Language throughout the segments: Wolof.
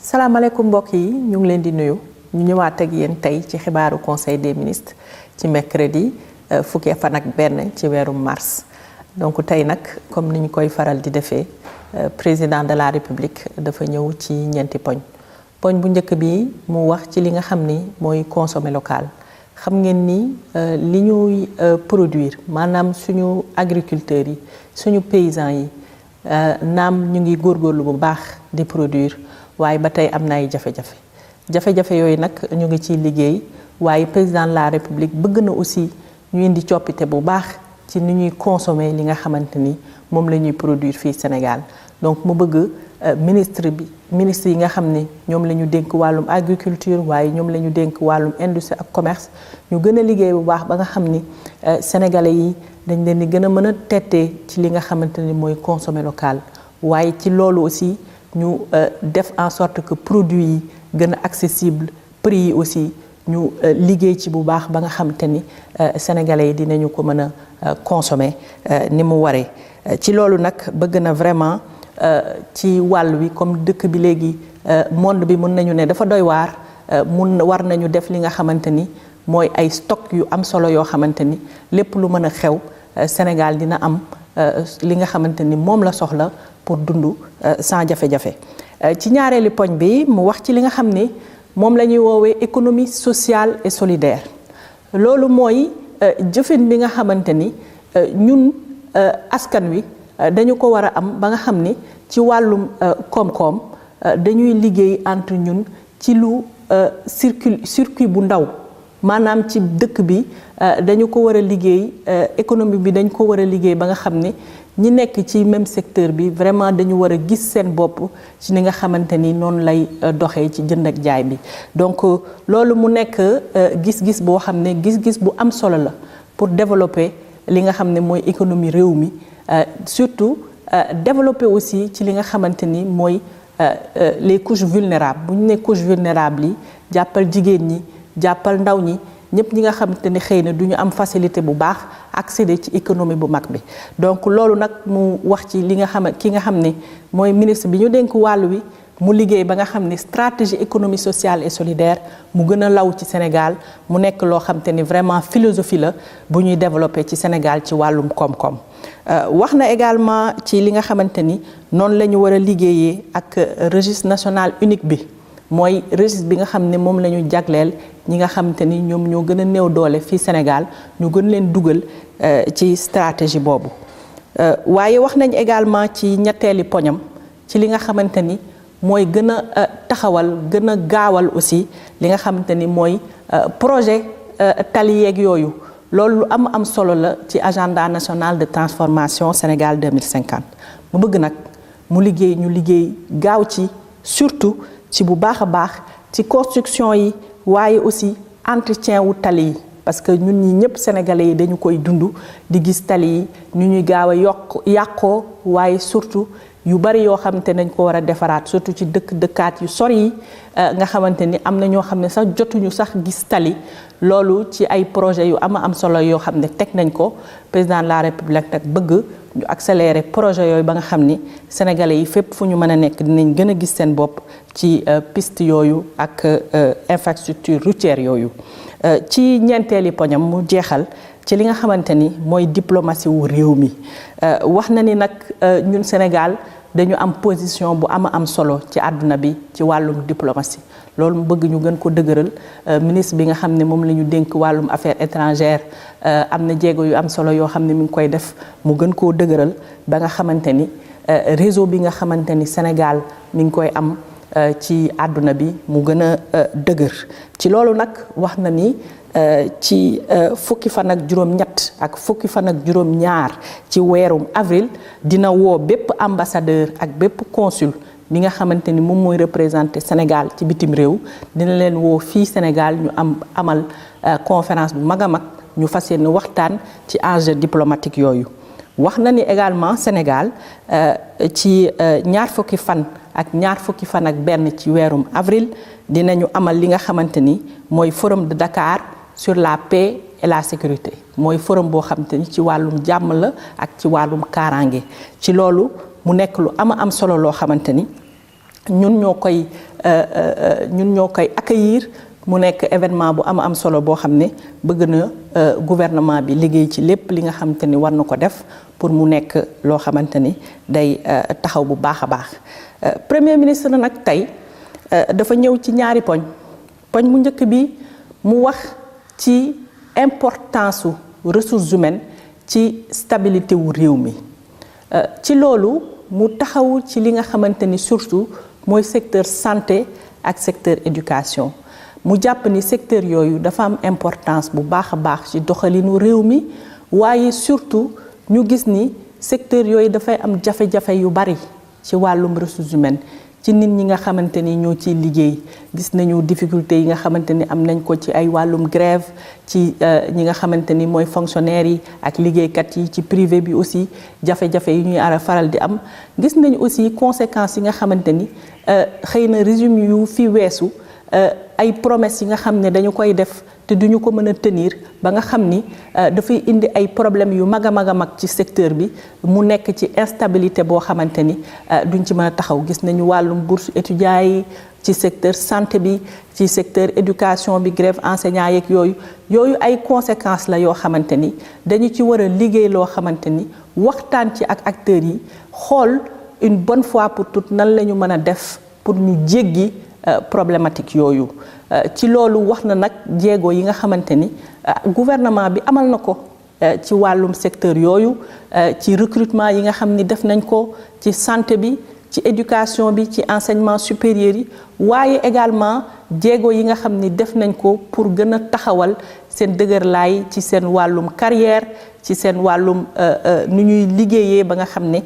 salaamaaleykum mbokk yi ñu ngi leen di nuyu ñu ñëwaat ak yéen tey ci xibaaru conseil des ministres ci mercredi fukki fan ak benn ci weeru mars. donc tey nag comme ni ñu koy faral di defee président de la république dafa ñëw ci ñeenti poñ bu njëkk bi mu wax ci li nga xam ni mooy consommer local. xam ngeen ni li ñuy produire maanaam suñu agriculteurs yi suñu paysans yi naam ñu ngi góorgóorlu bu baax di produire. waaye ba tey am na ay jafe-jafe yooyu nag ñu ngi ciy liggéey waaye président de la république bëgg na aussi ñu indi coppite bu baax ci ni ñuy consommer li nga xamante ni moom la ñuy produire fii Sénégal donc mu bëgg ministre yi nga xam ne ñoom la ñu dénk wàllum agriculture waaye ñoom la ñu dénk wàllum industrie ak commerce ñu gën a liggéey bu baax ba nga xam ni sénégalais yi dañ leen di gën a mën a tettee ci li nga xamante ni mooy consommer local waaye ci loolu aussi ñu def en sorte que produits yi gën a accessible prix yi aussi ñu liggéey ci bu baax ba nga xamante ni sénégalais yi dinañu ko mën a consommer ni mu waree ci loolu nag bëgg na vraiment ci wàll wi comme dëkk bi léegi monde bi mën nañu ne dafa doy waar war nañu def li nga xamante ni mooy ay stock yu am solo yoo xamante ni lépp lu mën a xew Sénégal dina am li nga xamante ni moom la soxla pour dund sans jafe-jafe ci ñaareelu poñ bi mu wax ci li nga xam ni moom la ñuy woowee économie sociale et solidaire loolu mooy jëfin bi nga xamante ni ñun askan wi dañu ko war a am ba nga xam ni ci wàllum koom-koom dañuy liggéey entre ñun ci lu circuit bu ndaw maanaam ci dëkk bi dañu ko war a liggéey économie bi dañ ko war a liggéey ba nga xam ni ñi nekk ci même secteur bi vraiment dañu war a gis seen bopp ci ni nga xamante ni noonu lay doxee ci jënd ak jaay bi donc loolu mu nekk gis-gis boo xam ne gis-gis bu am solo la pour développer li nga xam ne mooy économie réew mi surtout développer aussi ci li nga xamante ni mooy les couches vulnérables bu ñu ne couches vulnérables yi jàppal jigéen ñi jàppal ndaw ñi ñëpp ñi nga xamante ni xëy na du ñu am facilité bu baax accéder ci économie bu mag bi donc loolu nag mu wax ci li nga xam ne mooy ministre bi ñu dénk wàll wi mu liggéey ba nga xam ne stratégie économie sociale et solidaire mu gën a law ci Sénégal mu nekk loo xamante ni vraiment philosophie la bu ñuy développer ci Sénégal ci wàllum koom-koom wax na également ci li nga xamante ni noonu la ñu war a liggéeyee ak registre national unique bi mooy registre bi nga xam ne moom la ñu jagleel ñi nga xamante ni ñoom ñoo gën a néew doole fii Sénégal ñu gën leen dugal ci stratégie boobu waaye wax nañ également ci ñetteeli poñam ci li nga xamante ni mooy gën a taxawal gën a gaawal aussi li nga xamante ni mooy projet tali yeeg yooyu loolu lu am solo la ci agenda national de transformation Sénégal 2050 mu bëgg nag ñu liggéey gaaw ci surtout ci bu baax a baax ci construction yi waaye aussi entretien wu tali yi parce que ñun ñi ñëpp sénégalais yi dañu koy dund di gis tali yi ñu ñuy gaaw a yàqoo waaye surtout yu bari yoo xamante nañ ko war a defaraat surtout ci dëkkaat yu sori yi nga xamante ni am na ñoo xam ne sax jotuñu sax gis tali loolu ci ay projet yu am solo yoo xam ne teg nañ ko président de la république nag bëgg ñu accélérer projet yooyu ba nga xam ni sénégalais yi fépp fu ñu mën a nekk dinañ gën a gis seen bopp ci piste yooyu ak infrastructure routière yooyu ci ñeenteeli poñam mu jeexal ci li nga xamante ni mooy diplomatie wu réew mi wax na ni nag ñun Sénégal dañu am position bu am solo ci àdduna bi ci wàllum diplomatie loolu mu bëgg ñu gën ko dëgëral ministre bi nga xam ne moom la ñu dénk wàllum affaires étrangères am na jéego yu am solo yoo xam ne mi ngi koy def mu gën koo dëgëral ba nga xamante ni réseau bi nga xamante ni Sénégal mi ngi koy am ci àdduna bi mu gën a dëgër ci loolu nag wax na ni ci fukki fan ak juróom-ñett ak fukki fan ak juróom-ñaar ci weerum avril dina woo bépp ambassadeur ak bépp consul bi nga xamante ni moom mooy représenté Sénégal ci bitim réew dina leen woo fii Sénégal ñu amal conférence bu mag a mag ñu fas yéene waxtaan ci enjeu diplomatique yooyu. wax na ni également Sénégal ci ñaar fukki fan ak benn ci weerum avril dinañu amal li nga xamante ni mooy forum de Dakar sur la paix et la sécurité mooy forum boo xamante ni ci wàllum jàmm la ak ci wàllum kaaraange ci loolu mu nekk lu am solo loo xamante ni ñun ñoo koy accueillir mu nekk événement bu am solo boo xam ne bëgg na gouvernement bi liggéey ci lépp li nga xamante ni war na ko def pour mu nekk loo xamante ni day taxaw bu baax a baax. Premier ministre nag tey dafa ñëw ci ñaari poñ mu njëkk bi mu wax ci importance su ressources humaines ci stabilité wu réew mi ci loolu mu taxaw ci li nga xamante ni surtout mooy secteur santé ak secteur éducation mu jàpp ni secteur yooyu dafa am importance bu baax a baax ci doxalinu réew mi waaye surtout ñu gis ni secteur yooyu dafay am jafe-jafe yu bari ci wàllum ressources humaines ci nit ñi nga xamante ni ñoo ciy liggéey gis nañu difficulté yi nga xamante ni am nañ ko ci ay wàllum grève ci ñi nga xamante ni mooy fonctionnaires yi ak liggéeykat yi ci privé bi aussi jafe-jafe yi ñuy faral di am gis nañu aussi conséquences yi nga xamante ni xëy na régime yu fi weesu ay promesses yi nga xam ne dañu koy def te duñu ko mën a tenir ba nga xam ni dafay indi ay problèmes yu mag a mag ci secteur bi mu nekk ci instabilité boo xamante ni duñ ci mën a taxaw gis nañu wàllum bourse étudiants yi ci secteur santé bi ci secteur éducation bi grève enseignants yeeg yooyu ay conséquences la yoo xamante ni dañu ci war a liggéey loo xamante ni waxtaan ci ak acteurs yi xool une bonne fois pour toutes nan la ñu mën a def pour ñu jéggi problématique yooyu ci loolu wax na nag jéego yi nga xamante ni gouvernement bi amal na ko ci wàllum secteur yooyu ci recrutement yi nga xam ni def nañ ko ci santé bi ci éducation bi ci enseignement supérieur yi waaye également jéego yi nga xam ni def nañ ko pour gën a taxawal seen dëgërlaay ci seen wàllum carrière ci seen wàllum nu ñuy liggéeyee ba nga xam ne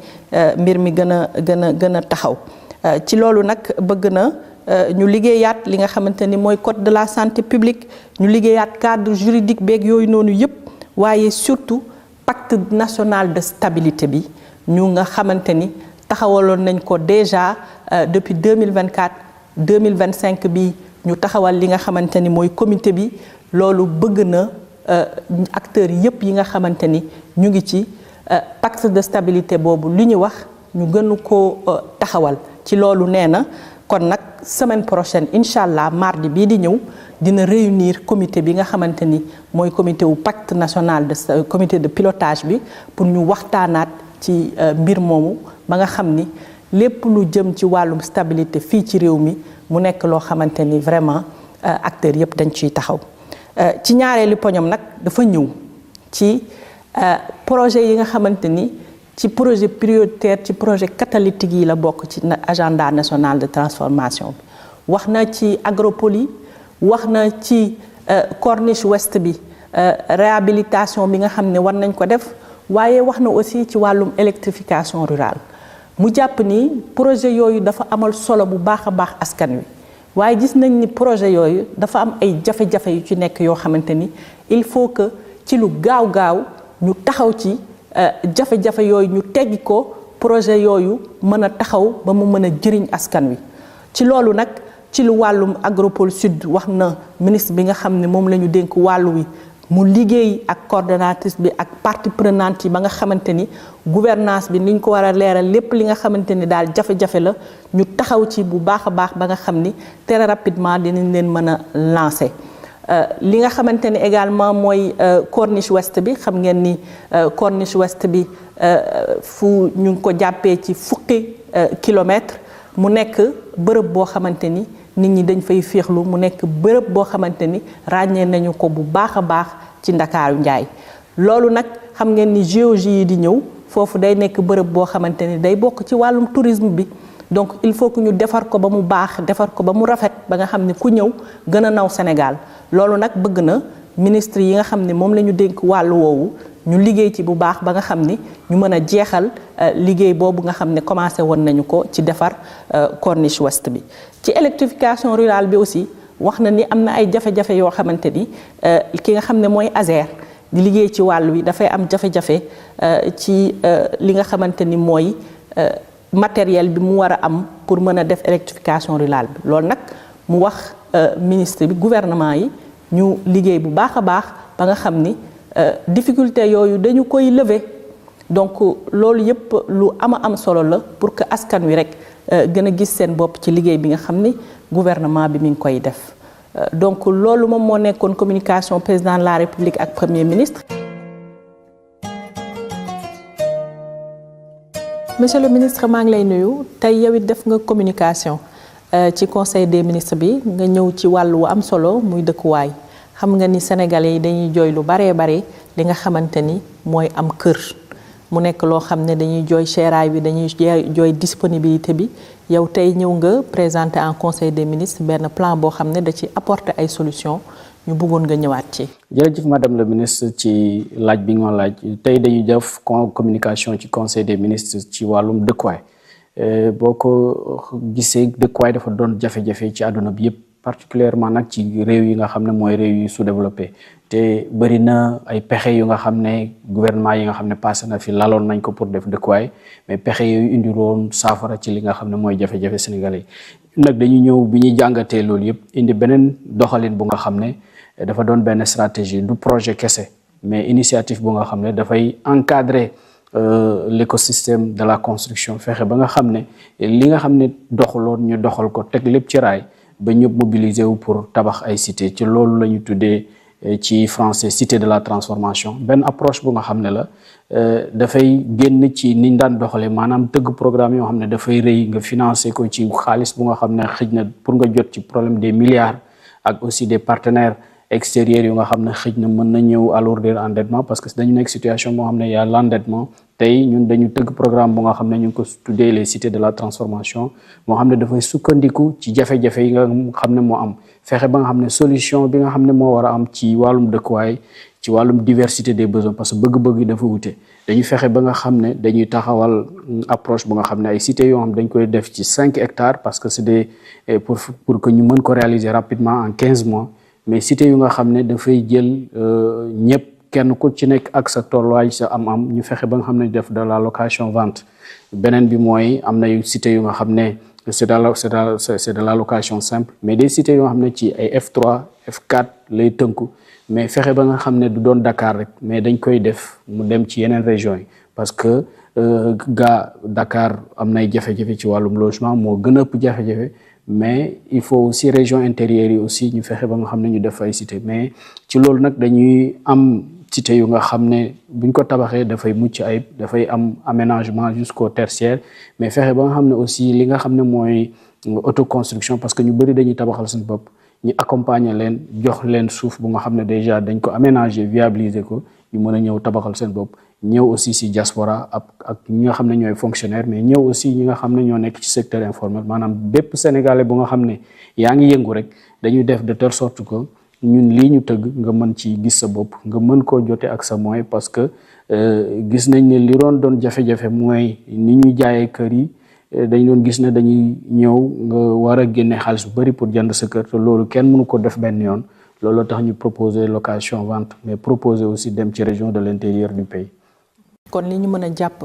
mbir mi gën a taxaw ci loolu nag bëgg na ñu liggéeyaat li nga xamante ni mooy code de la santé publique ñu liggéeyaat cadre juridique beeg yooyu noonu yëpp waaye surtout pacte national de stabilité bi ñu nga xamante ni taxawaloon nañ ko déjà depuis 2024 2025 bi ñu taxawal li nga xamante ni mooy comité bi loolu bëgg na acteurs yëpp yi nga xamante ni ñu ngi ci pacte de stabilité boobu li ñu wax ñu gën ko taxawal ci loolu nee na kon nag semaine prochaine incha allah mardi bii di ñëw dina réunir comité bi nga xamante ni mooy comité wu pacte national de comité de pilotage bi pour ñu waxtaanaat ci mbir moomu ba nga xam ni lépp lu jëm ci wàllum stabilité fii ci réew mi mu nekk loo xamante ni vraiment acteurs yëpp dañ ciy taxaw ci ñaareelu poñam nag dafa ñëw ci projet yi nga xamante ni ci projet prioritaire ci projet catalytique yi la bokk ci agenda national de transformation bi wax na ci agropoli wax na ci corniche ouest bi réhabilitation bi nga xam ne war nañ ko def waaye wax na aussi ci wàllum électrification rurale mu jàpp ni projet yooyu dafa amal solo bu baax a baax askan wi waaye gis nañ ni projet yooyu dafa am ay jafe-jafe yu ci nekk yoo xamante ni il faut que ci lu gaaw ñu taxaw ci jafe-jafe yooyu ñu teggi ko projet yooyu mën a taxaw ba mu mën a jëriñ askan wi ci loolu nag ci lu wàllum agropole sud wax na ministre bi nga xam ne moom la ñu dénk wàllu wi mu liggéey ak coordonnatrice bi ak partie prenante yi ba nga xamante ni gouvernance bi ni ñu ko war a leeral lépp li nga xamante ni daal jafe-jafe la ñu taxaw ci bu baax a baax ba nga xam ni très rapidement dinañ leen mën a lancer. li nga xamante ni également mooy corniche ouest bi xam ngeen ni corniche ouest bi fu ñu ngi ko jàppee ci fukki kilomètres mu nekk bërëb boo xamante ni nit ñi dañ fay féexlu mu nekk bërëb boo xamante ni ràññee nañu ko bu baax a baax ci Ndakaaru Njaay loolu nag xam ngeen ni géologie yi di ñëw foofu day nekk bërëb boo xamante ni day bokk ci wàllum tourisme bi donc il faut que ñu defar ko ba mu baax defar ko ba mu rafet ba nga xam ne ku ñëw gën a naw Sénégal loolu nag bëgg na ministre yi nga xam ne moom la ñu dénk wàllu woowu ñu liggéey ci bu baax ba nga xam ni ñu mën a jeexal liggéey boobu nga xam ne commencé woon nañu ko ci defar corniche ouest bi. ci électrification rurale bi aussi wax na ni am na ay jafe-jafe yoo xamante ni ki nga xam ne mooy ASER di liggéey ci wàll wi dafay am jafe-jafe ci li nga xamante ni mooy matériel bi mu war a am pour mën a def électrification rurale bi loolu nag mu wax ministre bi gouvernement yi ñu liggéey bu baax a baax ba nga xam ni difficulté yooyu dañu koy lever donc loolu yëpp lu am solo la pour que askan wi rek gën a gis seen bopp ci liggéey bi nga xam ni gouvernement bi mi ngi koy def donc loolu moom moo nekkoon communication président de la République ak premier ministre. Monsieur le ministre maa ngi lay nuyu tey yow it def nga communication ci conseil des ministres bi nga ñëw ci wàllu am solo muy dëkkuwaay xam nga ni sénégalais yi dañuy jooy lu bare li nga xamante ni mooy am kër mu nekk loo xam ne dañuy jooy séeraay bi dañuy jooy disponibilité bi yow tey ñëw nga présenter en conseil des ministres benn plan boo xam ne da ci apporter ay solutions ñu bëggoon nga ñëwaat ci. jërëjëf madame le ministre ci laaj bi nga laaj tey dañuy def communication ci conseil des ministres ci wàllum dëkkuwaay boo ko gisee dëkkuwaay dafa doon jafe-jafe ci àdduna bi yëpp particulièrement nag ci réew yi nga xam ne mooy réew yu sous-développé te bëri na ay pexe yu nga xam ne gouvernement yi nga xam ne passé na fi laloon nañ ko pour def dëkkuwaay mais pexe yooyu indiroon saafara ci li nga xam ne mooy jafe-jafe sénégalais yi nag dañu ñëw bi ñuy jàngatee loolu yëpp indi beneen doxalin bu nga xam ne dafa doon benn stratégie du projet kese mais initiative bu nga xam ne dafay encadrer l'écosystème de la construction fexe ba nga xam ne li nga xam ne doxaloon ñu doxal ko teg lépp ci raay ba ñëpp mobiliser wu pour tabax ay cité ci loolu la ñu tuddee ci français cité de la transformation benn approche bu nga xam ne la dafay génn ci niñ daan doxalee maanaam tëgg programme yoo xam ne dafay rëy nga financer ko ci xaalis bu nga xam ne xëj na pour nga jot ci problème des milliards ak aussi des partenaires extérieurs yu nga xam ne xëj na mën na ñëw alourdir endettement parce que dañu nekk situation moo xam ne y a l'endettement tey ñun dañu tëgg programme bu nga xam ne ñu ngi ko tuddee les cités de la transformation moo xam ne dafay sukkandiku ci jafe-jafe yi nga xam ne moo am fexe ba nga xam ne solution bi nga xam ne moo war a am ci wàllum dëkkuwaay ci wàllum diversité des besoins parce que bëgg-bëgg yi dafa wute dañu fexe ba nga xam ne dañuy taxawal approche bu nga xam ne ay cités yoo xam dañ koy def ci 5 hectares parce que c'est des pour que ñu mën ko réaliser rapidement en 15 mois mais cité yu nga xam ne dafay jël ñëpp kenn ku ci nekk ak sa tolluwaay sa am-am ñu fexe ba nga xam ne def de la location vente beneen bi mooy am na cité yu nga xam ne c'est de la location simple mais des cités yoo xam ne ci ay F3 F4 lay tënku mais fexe ba nga xam ne du doon Dakar rek mais dañ koy def mu dem ci yeneen régions yi parce que Dakar am nay jafe-jafe ci wàllum logement moo gën a ëpp jafe-jafe mais il faut aussi région intérieure yi aussi ñu fexe ba nga xam ne ñu def ay cité mais ci loolu nag dañuy am cité yu nga xam ne buñ ko tabaxee dafay mucc ayib dafay am aménagement jusqu'au tertiaire mais fexe ba nga xam ne aussi li nga xam ne mooy autoconstruction parce que ñu bëri dañuy tabaxal seen bopp ñu accompagner leen jox leen suuf bu nga xam ne déjà dañ ko aménager viabiliser ko ñu mën a ñëw tabaxal seen bopp ñëw aussi si diaspora ak ñi nga xam ne ñooy fonctionnaire mais ñëw aussi ñi nga xam ne ñoo nekk ci secteur informel maanaam bépp sénégalais bu nga xam ne yaa ngi yëngu rek dañuy def de telle sorte que ñun lii ñu tëgg nga mën ci gis sa bopp nga mën koo jote ak sa moyen parce que gis nañ ne li doon jafe-jafe mooy ni ñuy jaayee kër yi dañ doon gis ne dañuy ñëw nga war a génne xaalis bu bari pour jënd sa kër te loolu kenn mënu ko def benn yoon loolu tax ñu proposer location vente mais proposer aussi dem ci région de l'intérieur du pays. kon li ñu mën a jàpp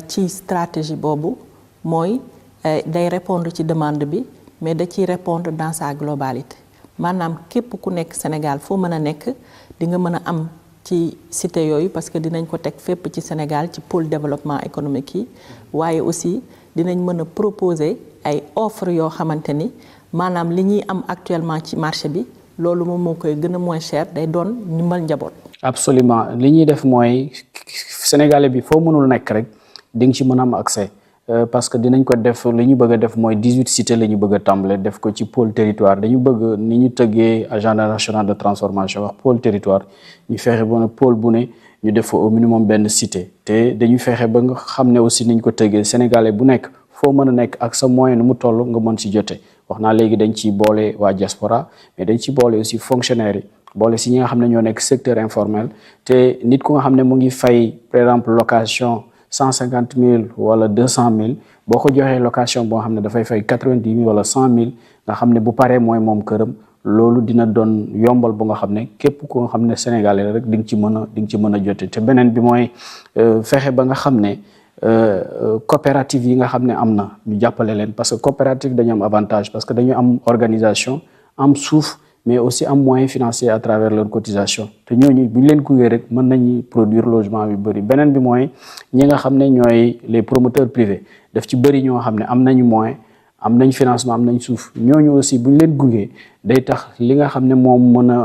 ci stratégie boobu mooy day répondre ci demande bi mais da ciy répondre dans sa globalité maanaam képp ku nekk Sénégal foo mën a nekk di nga mën a am ci cité yooyu parce que dinañ ko teg fépp ci Sénégal ci pôle développement économique yi waaye aussi dinañ mën a proposer ay offres yoo xamante ni maanaam li ñuy am actuellement ci marché bi loolu moom moo koy gën a moins cher day doon ndimbal njaboot. absolument li ñuy def mooy sénégalais bi foo mënul nekk rek di nga ci mën a am accès parce que dinañ ko def li ñu bëgg a def mooy 18 cités la ñu bëgg a tàmbale def ko ci pôle territoire dañu bëgg ni ñu tëggee agenda national de transformation wax pôle territoire ñu fexe ba ne pôle bu ne ñu def fa au minimum benn cité te dañu fexe ba nga xam ne aussi niñ ko tëggee sénégalais bu nekk foo mën a nekk ak sa moyen nu mu toll nga mën si jote wax naa léegi dañ ciy boole waa diaspora mais dañ ciy boole aussi fonctionnaires yi boole si ñi nga xam ne ñoo nekk secteur informel te nit ku nga xam ne mu ngi fay par exemple location 150 000 wala 200 000 boo ko joxee location boo xam ne dafay fay 90 000 wala 100 000 nga xam ne bu paree mooy moom këram loolu dina doon yombal bu nga xam ne képp ku nga xam ne sénégalais rek di nga ci mën a jote te beneen bi mooy fexe ba nga xam ne coopérative yi nga xam ne am na ñu jàppale leen parce que coopérative dañu am avantage parce que dañu am organisation am suuf mais aussi am moyen financier à travers leur cotisation te ñooñu bu ñu leen gunge rek mën nañu produire logement yu bëri beneen bi mooy ñi nga xam ne ñooy les promoteurs privés daf ci bëri ñoo xam ne am nañu moyen am nañ financement am nañ suuf ñooñu aussi bu ñu leen gungee day tax li nga xam ne moom mën a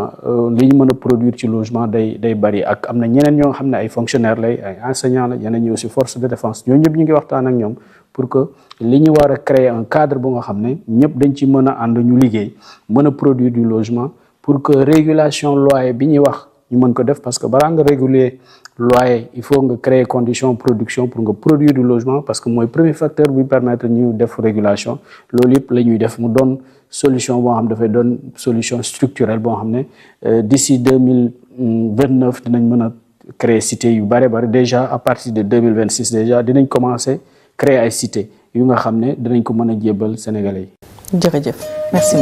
li ñu mën a produire ci logement day bëri ak am na ñeneen ñoo xam ne ay fonctionnaires lay ay enseignants la ñeneen ñi aussi force de défense ñooñu ñëpp ñu ngi waxtaan ak ñoom pour que li ñu war a créer un cadre bu nga xam ne ñëpp dañ ci mën a ànd ñu liggéey mën a produire du logement pour que régulation loyer bi ñuy wax ñu mën ko def parce que balaa nga réguler loyer il faut nga créer condition production pour nga produire du logement parce que mooy premier facteur bi permettre ñu def régulation loolu yëpp la ñuy def mu doon solution boo xam dafay doon solution structurelle boo xam ne d'ici 2029 dinañ mën a créer cité yu bare déjà à partir de 2026 déjà dinañ commencer créer ay cité yu nga xam ne dinañ ko mën a jébbal Sénégalais yi. jërëjëf merci.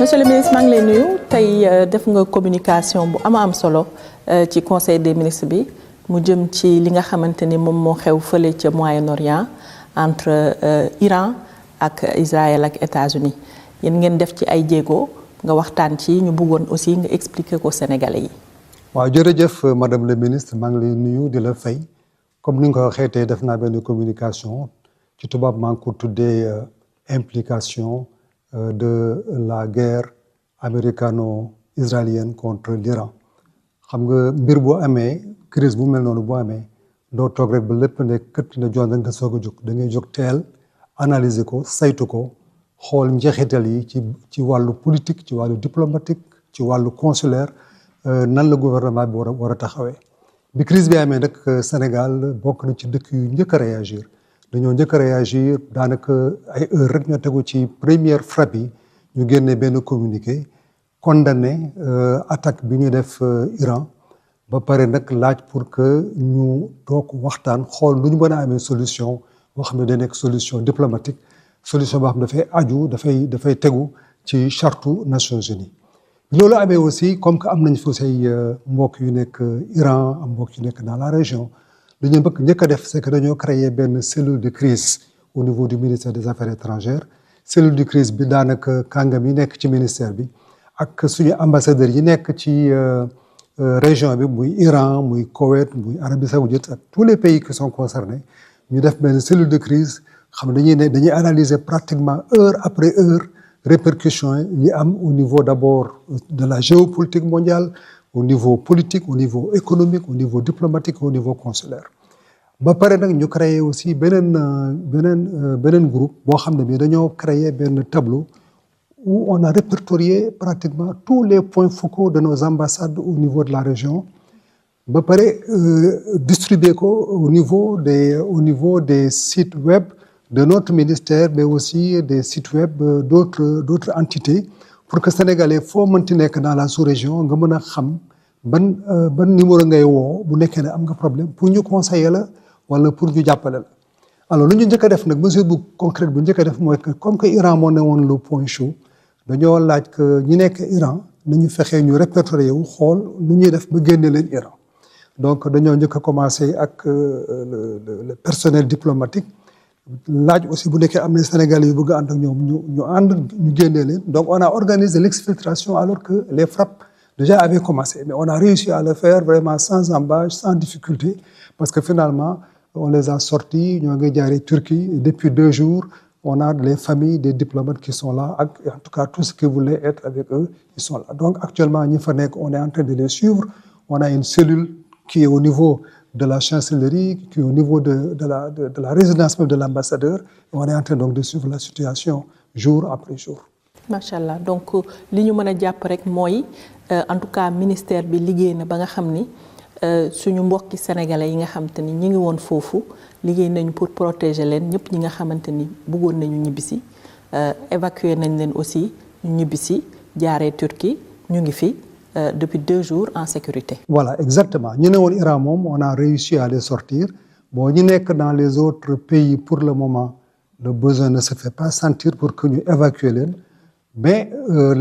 monsieur le ministre maa ngi lay nuyu tey def nga communication bu am solo ci conseil des ministres bi mu jëm ci li nga xamante ni moom moo xew fële ca Moyen-Orient entre Iran ak Israël ak États-Unis yéen ngeen def ci ay jéego nga waxtaan ci ñu bëggoon aussi nga expliquer ko Sénégalais yi. waaw jërëjëf madame le ministre maa ngi lay nuyu di la fay comme ni nga ko waxee tey def naa benn communication ci tubaab maa ngi ko tuddee implication de la guerre américano-israélienne contre l'Iran xam nga mbir boo amee crise bu mel noonu boo amee doo toog rek ba lépp ne kët ne joon nga soog a jóg da ngay jóg teel analyser ko saytu ko xool njeexital yi ci wàllu politique ci wàllu diplomatique ci wàllu consulaire nan la gouvernement bi war a taxawee bi crise bi amee nag Sénégal bokk na ci dëkk yu njëkk a réagir dañoo njëkk a réagir daanaka ay heure rek ñoo tegu ci première frappe yi ñu génne benn communiqué condamné attaque bi ñu def Iran ba pare nag laaj pour que ñu toog waxtaan xool lu ñu mën a amee solution boo xam ne day nekk solution diplomatique solution boo xam ne dafay aju dafay tegu ci chartu Nations Unies loolu amee aussi comme que am nañ fa say mbokk yu nekk Iran am mbokk yu nekk dans la région li ñu njëkk a def c'est que dañoo créer benn cellule de crise au niveau du ministère des affaires étrangères cellule de crise bi daanaka kàngam yi nekk ci ministère bi ak suñu ambassadeurs yi nekk ci région bi muy Iran muy Koweït muy Arabie Saoudite ak tous les pays qui sont concernés ñu def benn cellule de crise xam ne dañuy analyser pratiquement heure après heure répercussions yi am au niveau d'abord de la géopolitique mondiale au niveau politique au niveau économique au niveau diplomatique au niveau consulaire ba pare nag ñu créer aussi beneen groupe boo xam ne bi dañoo créer benn tableau où on a répertorié pratiquement tous les points focaux de nos ambassades au niveau de la région ba pare distribuer ko au niveau des sites web de notre ministère mais aussi des sites web d'autres entités pour que sénégalais foo mënti nekk dans la sous-région nga mën a xam ban numéro ngay woo bu nekkee ne am nga problème pour ñu conseiller la wala pour ñu jàppale la alors lu ñu njëkk a def nag mesure bu concrète bu njëkk a def mooy que comme que Iran moo ne woon le point chaud dañoo laaj que ñi nekk Iran nañu fexee ñu répertorier wu xool nu ñuy def ba génne leen Iran donc dañoo njëkk a commencé ak le personnel diplomatique laaj aussi bu nekkee am na Sénégalais yu bëgg a ànd ak ñoom ñu ànd ñu génnee leen donc on a organisé l'exfiltration alors que les frappes déjà avaient commencé mais on a réussi à le faire vraiment sans embâche sans difficulté parce que finalement on les a sortis ñoo ngi jaaree Turquie et depuis 2 jours on a les familles des diplomates qui sont là ak en tout cas tous ceux qui voulaient être avec eux ils sont là donc actuellement ñi fa nekk on est en train de les suivre on a une cellule qui est au niveau de la chancellerie qui est au niveau de la résidence même de l'ambassadeur et on est en train donc de suivre la situation jour après jour. macha allah donc li ñu mën a jàpp rek mooy en tout cas ministère bi liggéey na ba nga xam ni suñu mbokki sénégalais yi nga xamante ni ñi ngi woon foofu liggéey nañu pour protéger leen ñëpp ñi nga xamante ni bëggoon nañu ñibbisi évacuer nañ leen aussi ñu ñibbisi jaaree Turquie ñu ngi fi depuis 2 jours en sécurité. Voilà exactement ñu ne woon Iran moom on a réussi à les sortir bon ñu nekk dans les autres pays pour le moment le besoin ne se fait pas sentir pour que ñu évacuer leen mais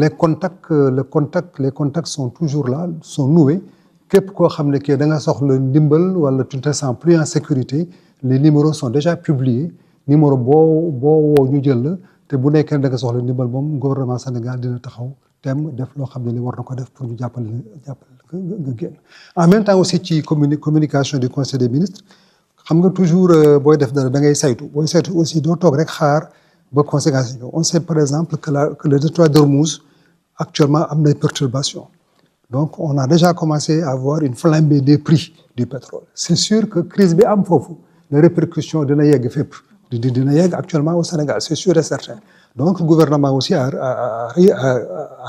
les contacts sont toujours là sont noués képp koo xam ne que da nga soxla ndimbal wala tu ne te sens plus en sécurité les numéros sont déjà publiés numéro boo woo ñu jël la te bu nekkee da nga soxla ndimbal moom gouvernement Sénégal dina taxaw tem def loo xam ne li war na ko def pour ñu jàppale nga génn. En même temps aussi ci communication du conseil des ministres xam nga toujours booy def dara da ngay saytu booy saytu aussi doo toog rek xaar ba conséquences yi. On sait par exemple que le détroit d'Ormuz actuellement am na perturbation. Donc on a déjà commencé à avoir une flambée des prix du pétrole. C'est sûr que crise bi am foofu les répercussions dina yegg fépp dina yegg actuellement au Sénégal, c'est sûr et certain. Donc le gouvernement aussi a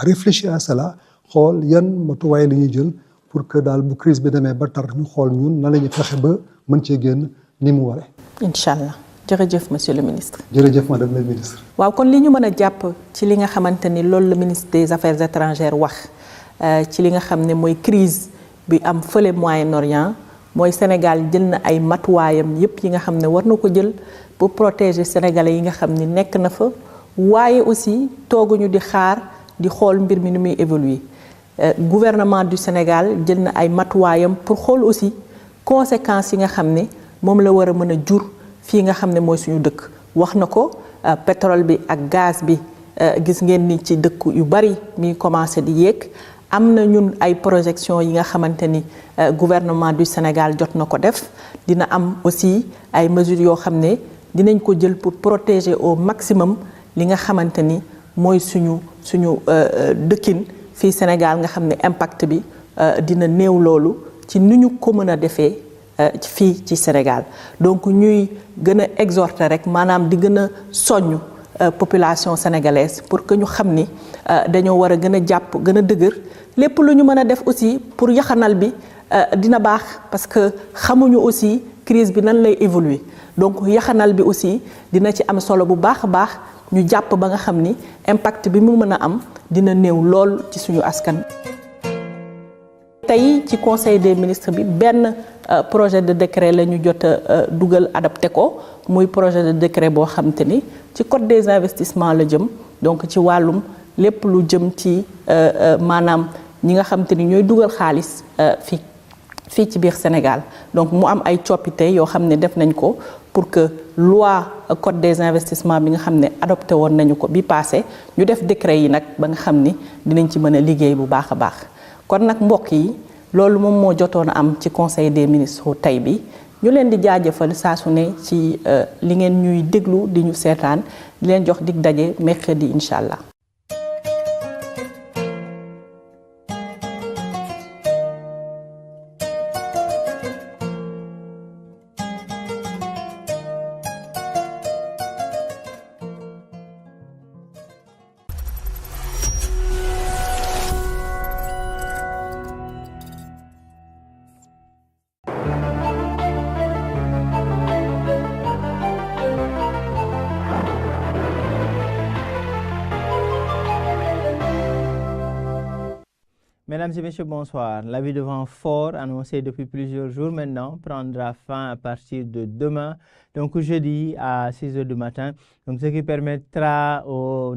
réfléchi à cela xool yan matuwaay la ñuy jël pour que daal bu crise bi demee ba tar ñu xool ñun nan la ñuy fexe ba mën cee génn ni mu waree. incha allah jërëjëf monsieur le ministre. jërëjëf madame la ministre. waaw kon li ñu mën a jàpp ci li nga xamante ni loolu la ministre des affaires étrangères wax ci li nga xam ne mooy crise bi am fële Moyen-Orient mooy Sénégal jël na ay matuwaayam yépp yi nga xam ne war na ko jël pour protéger sénégalais yi nga xam ni nekk na fa waaye aussi tooguñu di xaar di xool mbir mi ni muy évoluer gouvernement du Sénégal jël na ay matuwaayam pour xool aussi conséquences yi nga xam ne moom la war a mën a jur fii nga xam ne mooy suñu dëkk wax na ko pétrole bi ak gaz bi gis ngeen ni ci dëkk yu bari mi commencé di yéeg am na ñun ay projection yi nga xamante ni gouvernement du Sénégal jot na ko def dina am aussi ay mesures yoo xam ne dinañ ko jël pour protéger au maximum li nga xamante ni mooy suñu dëkkin fii Sénégal nga xam ne impact bi dina néew loolu ci ni ñu ko mën a defee fii ci Sénégal donc ñuy gën a exhorter rek maanaam di gën a soññ population sénégalaise pour que ñu xam ni dañoo war a gën a jàpp gën a dëgër lépp lu ñu mën a def aussi pour yaxanal bi dina baax parce que xamuñu aussi crise bi nan lay évoluer donc yaxanal bi aussi dina ci am solo bu baax a baax ñu jàpp ba nga xam ni impact bi mu mën a am dina néew lool ci suñu askan. tey ci conseil des ministres bi benn projet de décret la ñu jot a dugal adapté ko muy projet de décret boo xam te ni ci code des investissements la jëm donc ci wàllum lépp lu jëm ci maanaam ñi nga xam te ni ñooy dugal xaalis fii ci biir Sénégal donc mu am ay coppite yoo xam ne def nañ ko pour que loi code des investissements bi nga xam ne adopté woon nañu ko bi passé ñu def décret yi nag ba nga xam ni dinañ ci mën a liggéey bu baax a baax kon nag mbokk yi loolu moom moo jotoon a am ci conseil des ministres tey bi ñu leen di jaajëfal saa su ne ci li ngeen ñuy déglu di ñu seetaan di leen jox dig daje mercredi incha allah. Mesdames et messieurs, bonsoir. L'avis de vent fort annoncé depuis plusieurs jours maintenant prendra fin à partir de demain, donc jeudi à 6 h du matin, donc ce qui permettra aux